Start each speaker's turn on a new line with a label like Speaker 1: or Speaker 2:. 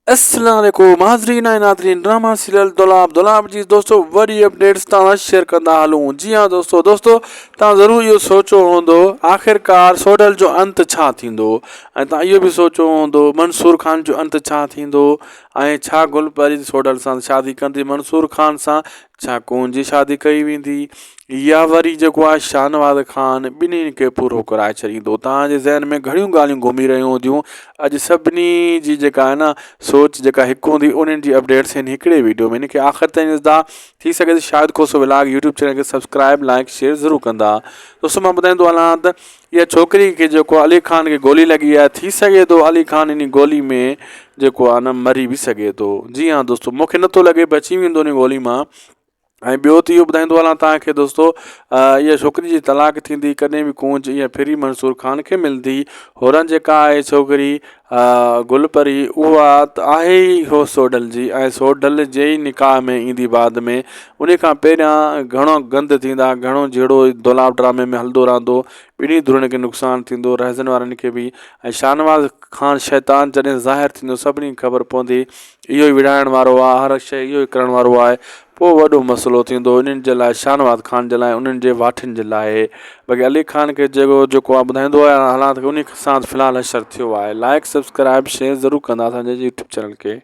Speaker 1: अस्सलाम वालेकुम हाज़रीन ऐं नाज़रीन ड्रामा सीरियल दुलाब जी दोस्तों वरी अपडेट्स तव्हां शेयर कंदा हलूं। जी हाँ दोस्तों तव्हां ज़रूरु इहो सोचियो हूंदो आख़िरकार सोडल जो अंत छा थींदो ऐं तव्हां इहो बि सोचियो हूंदो मंसूर खान जो अंत छा थींदो ऐं छा गुलपरी सोडल सां शादी कंदी, मंसूर खान सां छा कून जी शादी कई वेंदी या वरी जेको आहे शाहनवाज़ खान ॿिन्हिनि खे पूरो कराए छॾींदो। तव्हांजे ज़हन में घणियूं ॻाल्हियूं घुमी रहियूं हूंदियूं। अॼु सभिनी जी जेका आहे न सोच जेका हिकु हूंदी उन्हनि जी अपडेट्स आहिनि हिकिड़े वीडियो में। इनखे आख़िर ताईं ॾिसंदा थी सघे त शायदि कोसो व्लॉग यूट्यूब चैनल खे सब्सक्राइब लाइक शेयर ज़रूरु कंदा। दोस्तों मां ॿुधाईंदो हलां त इहा छोकिरी खे जेको अली खान खे गोली लॻी आहे, थी सघे थो अली खान इन गोली में जेको आहे न मरी बि सघे थो। जी हाँ दोस्तों मूंखे नथो लॻे बची वेंदो इन गोली मां। ऐं ॿियो त इहो ॿुधाईंदो हलां तव्हांखे दोस्तों इहा छोकिरी जी तलाक थींदी कॾहिं बि कूंज इहा फिरी मंसूर खान खे मिलंदी। होरनि जेका आहे छोकिरी गुलपरी उहा त आहे ई हो सोडल जी ऐं सोडल जे ई निकाह में ईंदी बाद में। उन खां पहिरियां घणो गंद थींदा, घणो जहिड़ो दुलाब ड्रामे में हलंदो रहंदो, ॿिन्ही धुरनि खे नुक़सानु थींदो, रहज़न वारनि खे बि। ऐं शाहनवाज़ खान शैतान जॾहिं ज़ाहिर थींदो सभिनी खे ख़बर पवंदी इहो ई विढ़ाइण वारो आहे, हर शइ इहो ई करण वारो आहे, पोइ वॾो मसइलो थींदो इन्हनि जे लाइ, शाहनवाज़ खान जे लाइ, उन्हनि जे भाटियुनि जे लाइ। बाक़ी अली खान खे जेको आहे ॿुधाईंदो आहे हालात उन सां फ़िलहालु असरु थियो आहे। लाइक सब्सक्राइब शेयर ज़रूरु कंदा असांजे यूट्यूब चैनल खे।